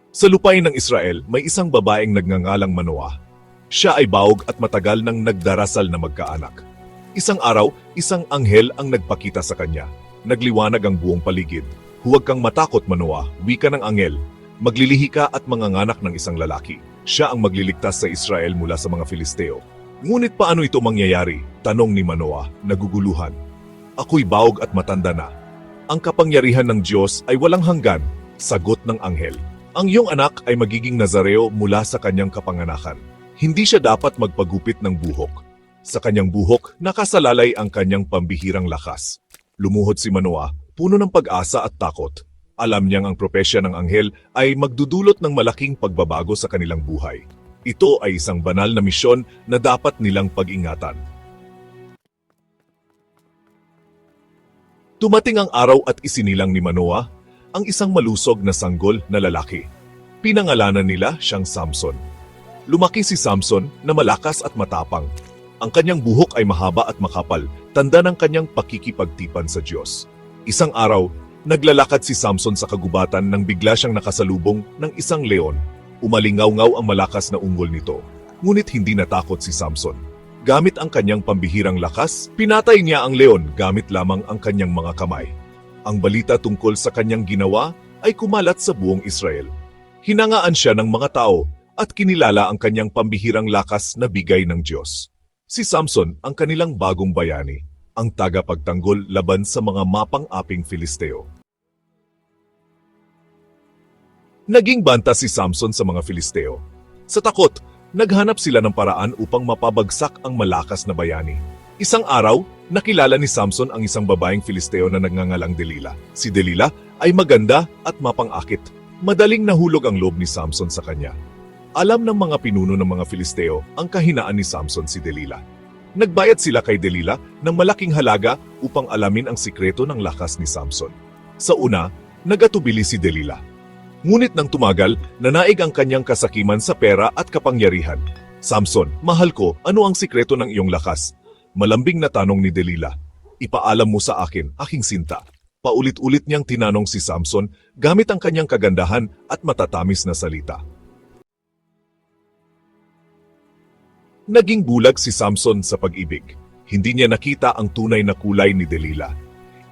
Sa lupain ng Israel, may isang babaeng nagngangalang Manoah. Siya ay bawog at matagal nang nagdarasal na magkaanak. Isang araw, isang anghel ang nagpakita sa kanya. Nagliwanag ang buong paligid. Huwag kang matakot, Manoah, wika ng anghel. Maglilihi ka at manganganak ng isang lalaki. Siya ang magliligtas sa Israel mula sa mga Filisteo. Ngunit paano ito mangyayari? Tanong ni Manoah, naguguluhan. Ako'y bawog at matanda na. Ang kapangyarihan ng Diyos ay walang hanggan, sagot ng anghel. Ang iyong anak ay magiging Nazareo mula sa kanyang kapanganakan. Hindi siya dapat magpagupit ng buhok. Sa kanyang buhok, nakasalalay ang kanyang pambihirang lakas. Lumuhod si Manoah, puno ng pag-asa at takot. Alam niyang ang propesya ng anghel ay magdudulot ng malaking pagbabago sa kanilang buhay. Ito ay isang banal na misyon na dapat nilang pag-ingatan. Dumating ang araw at isinilang ni Manoah ang isang malusog na sanggol na lalaki. Pinangalanan nila siyang Samson. Lumaki si Samson na malakas at matapang. Ang kanyang buhok ay mahaba at makapal, tanda ng kanyang pakikipagtipan sa Diyos. Isang araw, naglalakad si Samson sa kagubatan nang bigla siyang nakasalubong ng isang leon. Umalingaw-ngaw ang malakas na ungol nito. Ngunit hindi natakot si Samson. Gamit ang kanyang pambihirang lakas, pinatay niya ang leon gamit lamang ang kanyang mga kamay. Ang balita tungkol sa kanyang ginawa ay kumalat sa buong Israel. Hinangaan siya ng mga tao at kinilala ang kanyang pambihirang lakas na bigay ng Diyos. Si Samson ang kanilang bagong bayani, ang tagapagtanggol laban sa mga mapang-aping Filisteo. Naging banta si Samson sa mga Filisteo. Sa takot, naghanap sila ng paraan upang mapabagsak ang malakas na bayani. Isang araw, nakilala ni Samson ang isang babaeng Filisteo na nagngangalang Delila. Si Delila ay maganda at mapang-akit. Madaling nahulog ang loob ni Samson sa kanya. Alam ng mga pinuno ng mga Filisteo ang kahinaan ni Samson si Delila. Nagbayad sila kay Delila ng malaking halaga upang alamin ang sikreto ng lakas ni Samson. Sa una, nagatubili si Delila. Ngunit nang tumagal, nanaig ang kanyang kasakiman sa pera at kapangyarihan. Samson, mahal ko, ano ang sikreto ng iyong lakas? Malambing na tanong ni Delila. Ipaalam mo sa akin, aking sinta. Paulit-ulit niyang tinanong si Samson gamit ang kanyang kagandahan at matatamis na salita. Naging bulag si Samson sa pag-ibig. Hindi niya nakita ang tunay na kulay ni Delila.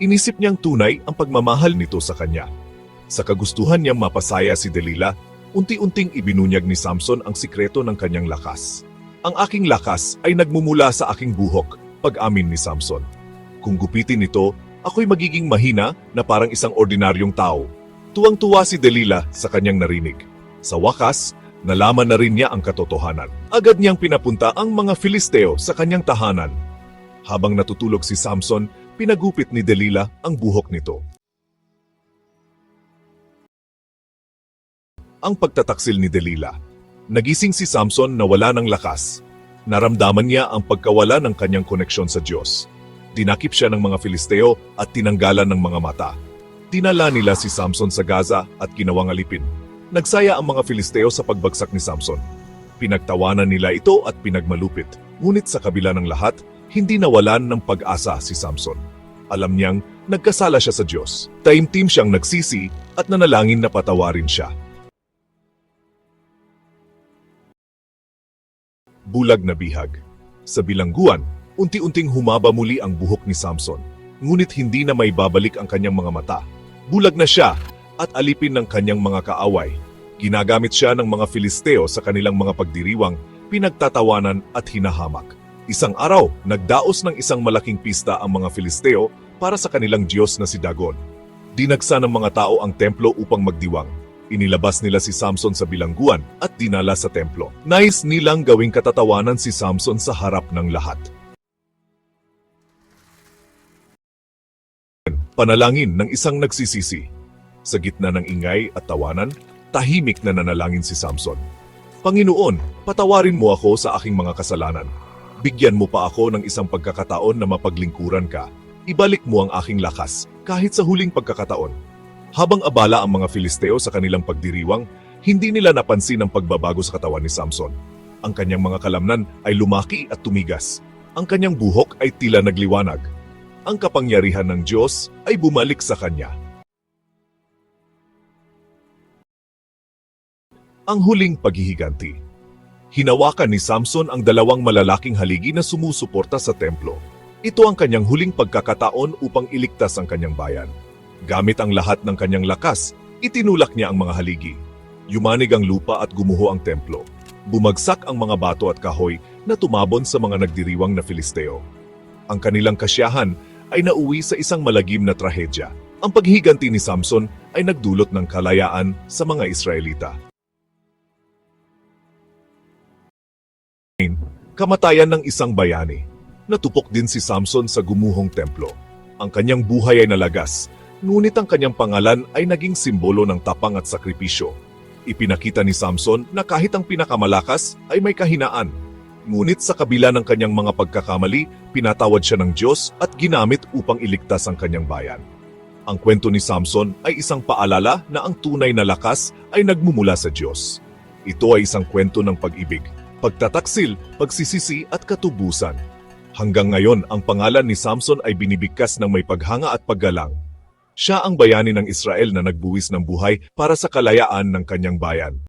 Inisip niyang tunay ang pagmamahal nito sa kanya. Sa kagustuhan niyang mapasaya si Delila, unti-unting ibinunyag ni Samson ang sikreto ng kanyang lakas. Ang aking lakas ay nagmumula sa aking buhok, pag-amin ni Samson. Kung gupitin ito, ako'y magiging mahina na parang isang ordinaryong tao. Tuwang-tuwa si Delila sa kanyang narinig. Sa wakas, nalaman na rin niya ang katotohanan. Agad niyang pinapunta ang mga Filisteo sa kanyang tahanan. Habang natutulog si Samson, pinagupit ni Delila ang buhok nito. Ang pagtataksil ni Delila. Nagising si Samson na wala ng lakas. Naramdaman niya ang pagkawala ng kanyang koneksyon sa Diyos. Dinakip siya ng mga Filisteo at tinanggalan ng mga mata. Dinala nila si Samson sa Gaza at ginawang alipin. Nagsaya ang mga Filisteo sa pagbagsak ni Samson. Pinagtawanan nila ito at pinagmalupit. Ngunit sa kabila ng lahat, hindi nawalan ng pag-asa si Samson. Alam niyang nagkasala siya sa Diyos. Taimtim siyang nagsisi at nanalangin na patawarin siya. Bulag na bihag. Sa bilangguan, unti-unting humaba muli ang buhok ni Samson. Ngunit hindi na may babalik ang kanyang mga mata. Bulag na siya at alipin ng kanyang mga kaaway. Ginagamit siya ng mga Filisteo sa kanilang mga pagdiriwang, pinagtatawanan at hinahamak. Isang araw, nagdaos ng isang malaking pista ang mga Filisteo para sa kanilang Diyos na si Dagon. Dinagsa ng mga tao ang templo upang magdiwang. Inilabas nila si Samson sa bilangguan at dinala sa templo. Nais nilang gawing katatawanan si Samson sa harap ng lahat. Panalangin ng isang nagsisisi. Sa gitna ng ingay at tawanan, tahimik na nanalangin si Samson. Panginoon, patawarin mo ako sa aking mga kasalanan. Bigyan mo pa ako ng isang pagkakataon na mapaglingkuran ka. Ibalik mo ang aking lakas kahit sa huling pagkakataon. Habang abala ang mga Filisteo sa kanilang pagdiriwang, hindi nila napansin ang pagbabago sa katawan ni Samson. Ang kanyang mga kalamnan ay lumaki at tumigas. Ang kanyang buhok ay tila nagliwanag. Ang kapangyarihan ng Diyos ay bumalik sa kanya. Ang huling paghihiganti. Hinawakan ni Samson ang dalawang malalaking haligi na sumusuporta sa templo. Ito ang kanyang huling pagkakataon upang iligtas ang kanyang bayan. Gamit ang lahat ng kanyang lakas, itinulak niya ang mga haligi. Yumanig ang lupa at gumuho ang templo. Bumagsak ang mga bato at kahoy na tumabon sa mga nagdiriwang na Filisteo. Ang kanilang kasiyahan ay nauwi sa isang malagim na trahedya. Ang paghihiganti ni Samson ay nagdulot ng kalayaan sa mga Israelita. Kamatayan ng isang bayani. Natupok din si Samson sa gumuhong templo. Ang kanyang buhay ay nalagas, ngunit ang kanyang pangalan ay naging simbolo ng tapang at sakripisyo. Ipinakita ni Samson na kahit ang pinakamalakas ay may kahinaan. Ngunit sa kabila ng kanyang mga pagkakamali, pinatawad siya ng Diyos at ginamit upang iligtas ang kanyang bayan. Ang kwento ni Samson ay isang paalala na ang tunay na lakas ay nagmumula sa Diyos. Ito ay isang kwento ng pag-ibig, pagtataksil, pagsisisi at katubusan. Hanggang ngayon, ang pangalan ni Samson ay binibigkas ng may paghanga at paggalang. Siya ang bayani ng Israel na nagbuwis ng buhay para sa kalayaan ng kanyang bayan.